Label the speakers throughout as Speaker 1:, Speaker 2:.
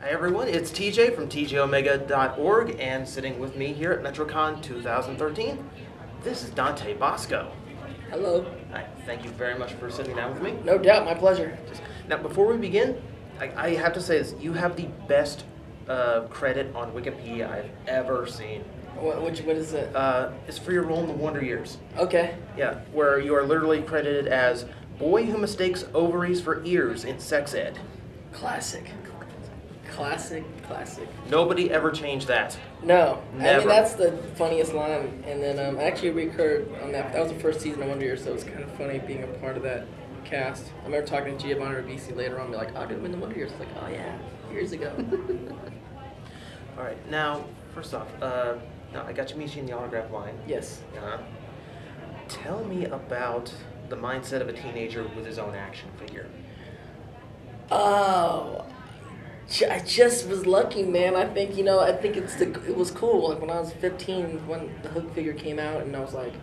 Speaker 1: Hi everyone, it's TJ from TJOmega.org, and sitting with me here at Metrocon 2013, this is Dante Basco.
Speaker 2: Hello.
Speaker 1: Hi, thank you very much for sitting down with me.
Speaker 2: No doubt, my pleasure.
Speaker 1: Now, before we begin, I have to say this, you have the best credit on Wikipedia I've ever seen.
Speaker 2: What is it?
Speaker 1: It's for your role in the Wonder Years.
Speaker 2: Okay.
Speaker 1: Yeah, where you are literally credited as boy who mistakes ovaries for ears in sex ed.
Speaker 2: Classic. Classic.
Speaker 1: Nobody ever changed that.
Speaker 2: No.
Speaker 1: Never.
Speaker 2: I mean, that's the funniest line. And then I actually recurred on that. That was the first season of Wonder Years, so it was kind of funny being a part of that cast. I remember talking to Giovanni Ribisi later on, be like, oh, dude, I'm in the Wonder Years. Like, oh, yeah, years ago.
Speaker 1: All right, now, first off, now I got you mentioning the autograph line.
Speaker 2: Yes.
Speaker 1: Tell me about the mindset of a teenager with his own action figure.
Speaker 2: Oh, I just was lucky, man. I think it was cool. Like when I was 15, when the Hook figure came out, and I was like,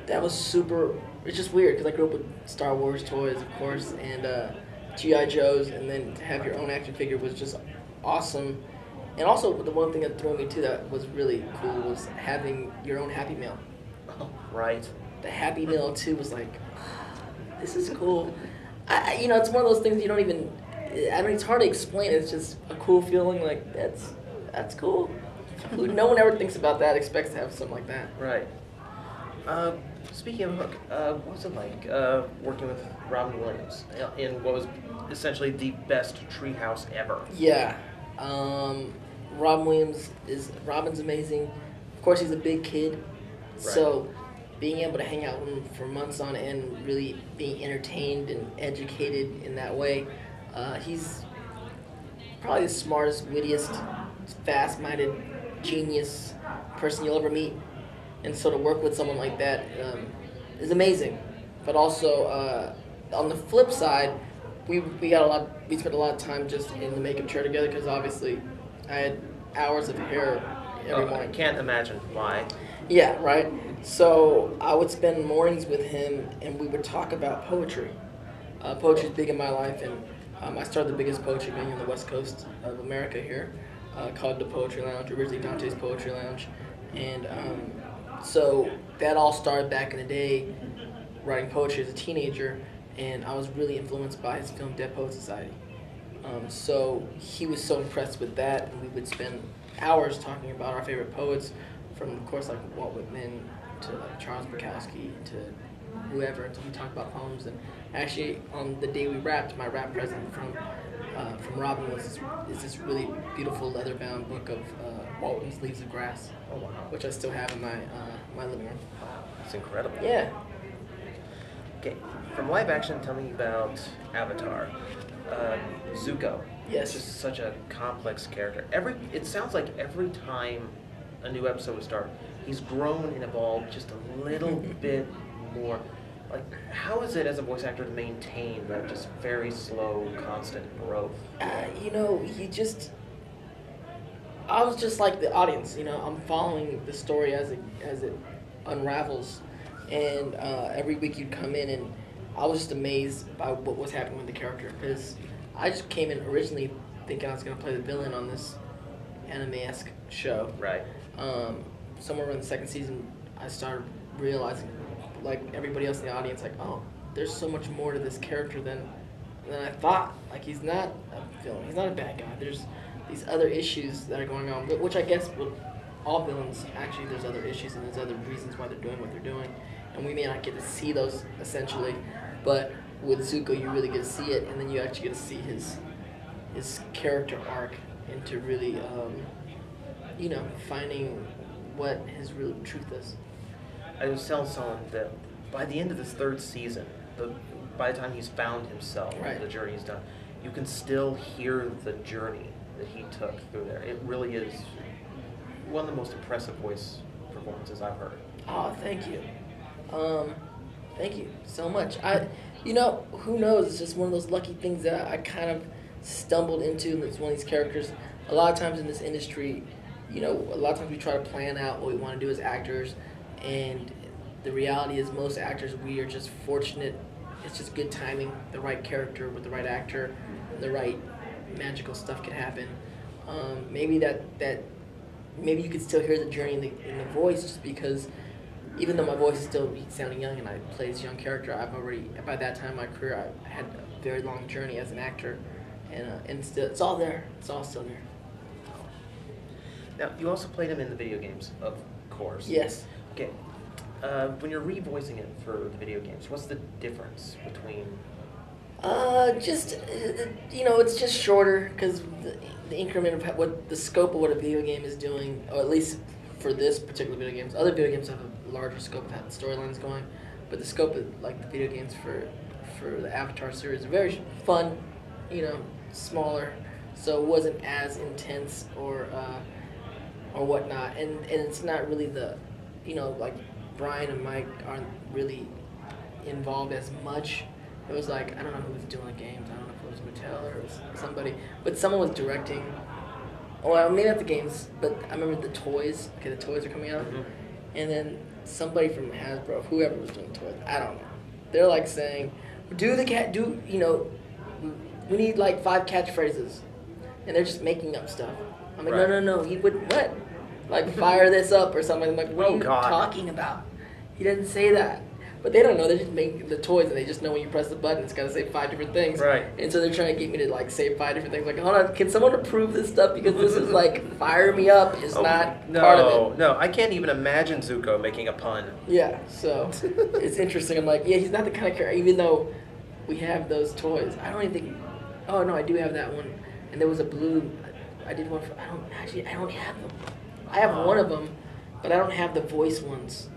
Speaker 2: that was super. It's just weird because I grew up with Star Wars toys, of course, and GI Joes, and then to have your own action figure was just awesome. And also, the one thing that threw me too that was really cool was having your own Happy Meal.
Speaker 1: Oh, right.
Speaker 2: The Happy Meal too was like, this is cool. It's one of those things you don't even. I mean, it's hard to explain. It's just a cool feeling. Like that's cool. No one ever thinks about that. Expects to have something like that.
Speaker 1: Right. Speaking of Hook, what was it like working with Robin Williams in what was essentially the best treehouse ever?
Speaker 2: Yeah. Robin's amazing. Of course, he's a big kid,
Speaker 1: Right.
Speaker 2: so being able to hang out with him for months on end, really being entertained and educated in that way. He's probably the smartest, wittiest, fast-minded, genius person you'll ever meet, and so to work with someone like that is amazing. But also, on the flip side, we spent a lot of time just in the makeup chair together because obviously I had hours of hair every morning.
Speaker 1: I can't imagine why.
Speaker 2: Yeah, right. So I would spend mornings with him, and we would talk about poetry. Poetry is big in my life, and I started the biggest poetry venue on the west coast of America here, called the Poetry Lounge, originally Dante's Poetry Lounge. And so that all started back in the day, writing poetry as a teenager, and I was really influenced by his film Dead Poets Society. So he was so impressed with that, and we would spend hours talking about our favorite poets, from of course like Walt Whitman to like Charles Bukowski to whoever, until we talked about poems. And actually, on the day we wrapped, my wrap present from Robin is this really beautiful leather-bound book of Walt Whitman's Leaves of Grass.
Speaker 1: Oh wow.
Speaker 2: Which I still have in my living room.
Speaker 1: It's incredible.
Speaker 2: Yeah.
Speaker 1: Okay, from live action, tell me about Avatar. Zuko.
Speaker 2: Yes.
Speaker 1: It's just such a complex character. It sounds like every time a new episode would start, he's grown and evolved just a little bit more. Like, how is it as a voice actor to maintain that just very slow, constant growth?
Speaker 2: I was just like the audience. I'm following the story as it unravels, and every week you'd come in, and I was just amazed by what was happening with the character, because I just came in originally thinking I was going to play the villain on this anime-esque show.
Speaker 1: Right.
Speaker 2: Somewhere in the second season, I started realizing, like everybody else in the audience, like, oh, there's so much more to this character than I thought. Like, he's not a villain. He's not a bad guy. There's these other issues that are going on, which I guess with all villains, actually, there's other issues and there's other reasons why they're doing what they're doing. And we may not get to see those, essentially, but with Zuko, you really get to see it, and then you actually get to see his character arc into really, finding what his real truth is.
Speaker 1: I was telling someone that by the end of this third season, by the time he's found himself,
Speaker 2: Right.
Speaker 1: the journey he's done, you can still hear the journey that he took through there. It really is one of the most impressive voice performances I've heard.
Speaker 2: Oh, thank you. Thank you so much. Who knows? It's just one of those lucky things that I kind of stumbled into. It's one of these characters. A lot of times in this industry, a lot of times we try to plan out what we want to do as actors, and the reality is most actors, we are just fortunate. It's just good timing, the right character with the right actor, the right magical stuff could happen. Maybe maybe you could still hear the journey in the voice, just because even though my voice is still sounding young and I play this young character, I've already, by that time in my career, I had a very long journey as an actor, and still, it's all there. It's all still there.
Speaker 1: Now, you also played him in the video games, of course.
Speaker 2: Yes.
Speaker 1: Okay. When you're revoicing it for the video games, what's the difference between?
Speaker 2: Just it's just shorter because the increment of what the scope of what a video game is doing, or at least for this particular video games. Other video games have a larger scope of how the storylines going, but the scope of like the video games for the Avatar series are very fun, smaller, so it wasn't as intense or whatnot, and it's not really the, like Brian and Mike aren't really involved as much. It was like, I don't know who was doing the games. I don't know if it was Mattel or it was somebody, but someone was directing. Well, maybe not the games, but I remember the toys. Okay, the toys are coming out, and then somebody from Hasbro, whoever was doing the toys, I don't know. They're like saying, we need like 5 catchphrases, and they're just making up stuff. I'm like,
Speaker 1: Right.
Speaker 2: no, he wouldn't. What? Like fire this up or something. I'm like, what are you
Speaker 1: God.
Speaker 2: talking about? He didn't say that. But they don't know. They just make the toys, and they just know when you press the button, it's got to say 5 different things.
Speaker 1: Right.
Speaker 2: And so they're trying to get me to like say 5 different things. Like, hold on, can someone approve this stuff, because this is like fire me up is not part of it.
Speaker 1: No, I can't even imagine Zuko making a pun.
Speaker 2: Yeah. So it's interesting. I'm like, yeah, he's not the kind of character. Even though we have those toys, I don't even think. Oh no, I do have that one. And there was a blue. I did one for. I don't have them. I have one of them, but I don't have the voice ones.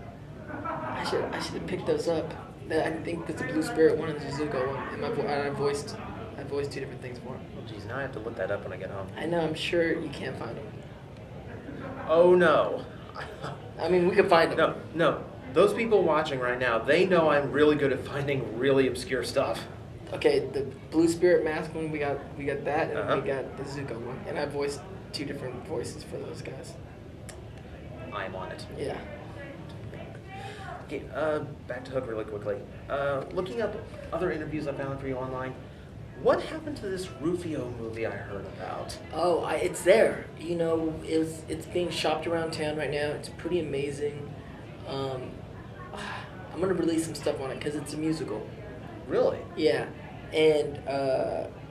Speaker 2: I should have picked those up. I think there's a Blue Spirit one and there's a Zuko one, and I voiced 2 different things for him.
Speaker 1: Oh, geez, now I have to look that up when I get home.
Speaker 2: I know. I'm sure you can't find them.
Speaker 1: Oh no.
Speaker 2: I mean, we could find them.
Speaker 1: No. Those people watching right now, they know I'm really good at finding really obscure stuff.
Speaker 2: Okay, the Blue Spirit mask one, we got that, and we
Speaker 1: Uh-huh.
Speaker 2: got the Zuko one, and I voiced 2 different voices for those guys.
Speaker 1: I'm on it.
Speaker 2: Yeah.
Speaker 1: Okay, back to Hook really quickly. Looking up other interviews I found for you online, what happened to this Rufio movie I heard about?
Speaker 2: Oh, it's there. It's being shopped around town right now. It's pretty amazing. I'm gonna release some stuff on it because it's a musical.
Speaker 1: Really?
Speaker 2: Yeah, and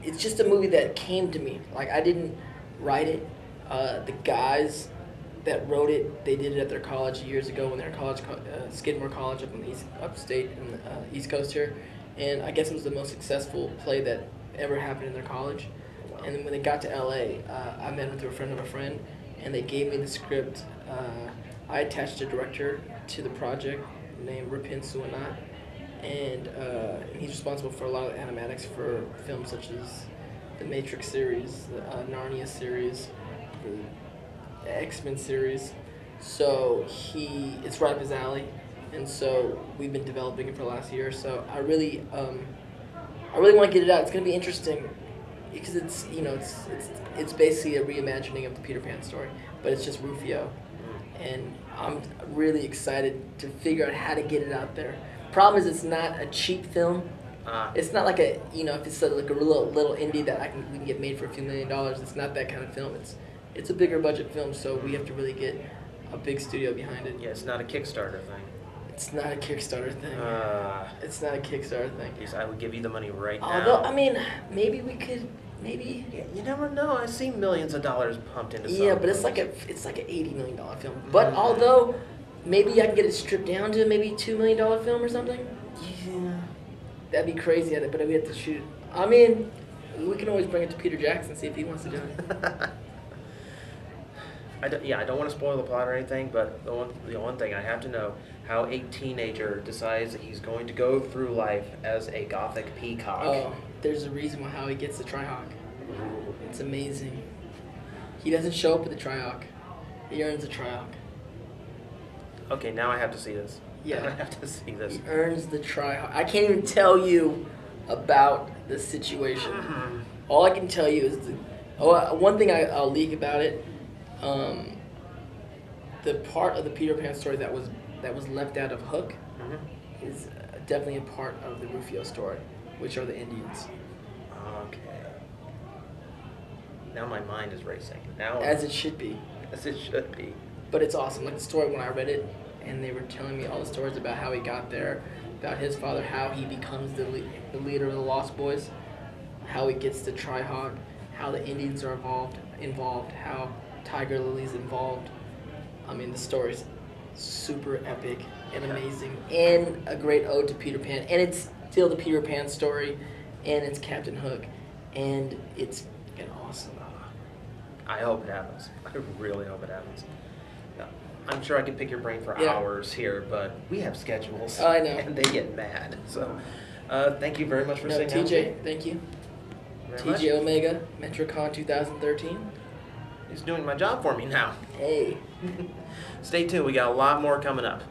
Speaker 2: it's just a movie that came to me. Like, I didn't write it. The guys that wrote it, they did it at their college years ago when they were in college, Skidmore College up in the upstate in the East Coast here, and I guess it was the most successful play that ever happened in their college.
Speaker 1: Wow.
Speaker 2: And then when they got to LA, I met them through a friend of a friend, and they gave me the script. I attached a director to the project named Ripin Suanat, and he's responsible for a lot of the animatics for films such as the Matrix series, the Narnia series, the X-Men series. So it's right up his alley, and so we've been developing it for the last year. So I really want to get it out. It's going to be interesting because it's basically a reimagining of the Peter Pan story, but it's just Rufio, and I'm really excited to figure out how to get it out there. Problem is, it's not a cheap film. It's not like if it's like a little indie that we can get made for a few $1 million. It's not that kind of film. It's a bigger budget film, so we have to really get a big studio behind it.
Speaker 1: Yeah, it's not a Kickstarter thing.
Speaker 2: It's not a Kickstarter thing. It's not a Kickstarter thing.
Speaker 1: Yes, I would give you the money right now.
Speaker 2: Although, I mean, maybe we could, maybe.
Speaker 1: Yeah, you never know. I've seen millions of dollars pumped into something.
Speaker 2: Yeah, but it's like an $80 million film. But although, maybe I can get it stripped down to maybe $2 million film or something.
Speaker 1: Yeah.
Speaker 2: That'd be crazy, but we have to shoot it. I mean, we can always bring it to Peter Jackson, see if he wants to do it.
Speaker 1: I don't want to spoil the plot or anything, but the one thing I have to know, how a teenager decides that he's going to go through life as a gothic peacock.
Speaker 2: Oh, there's a reason how he gets the Trihawk. It's amazing. He doesn't show up with the Trihawk. He earns the Trihawk.
Speaker 1: Okay, now I have to see this.
Speaker 2: Yeah.
Speaker 1: I have to see this.
Speaker 2: He earns the Trihawk. I can't even tell you about the situation. All I can tell you is one thing I'll leak about it. The part of the Peter Pan story that was left out of Hook is definitely a part of the Rufio story, which are the Indians.
Speaker 1: Okay. Now my mind is racing. Now,
Speaker 2: As it should be.
Speaker 1: as it should be.
Speaker 2: But it's awesome. Like the story when I read it, and they were telling me all the stories about how he got there, about his father, how he becomes the leader of the Lost Boys, how he gets to Tri-Hawk, how the Indians are involved, how Tiger Lily's involved. I mean, the story's super epic and amazing, and a great ode to Peter Pan. And it's still the Peter Pan story, and it's Captain Hook, and it's fucking awesome.
Speaker 1: I hope it happens. I really hope it happens. No, I'm sure I could pick your brain for
Speaker 2: Yeah.
Speaker 1: hours here, but we have schedules.
Speaker 2: I know.
Speaker 1: And they get mad. So, thank you very much for
Speaker 2: No,
Speaker 1: sitting down.
Speaker 2: TJ, thank you.
Speaker 1: Very much.
Speaker 2: TJOmega, Metrocon 2013.
Speaker 1: He's doing my job for me now.
Speaker 2: Hey.
Speaker 1: Stay tuned. We got a lot more coming up.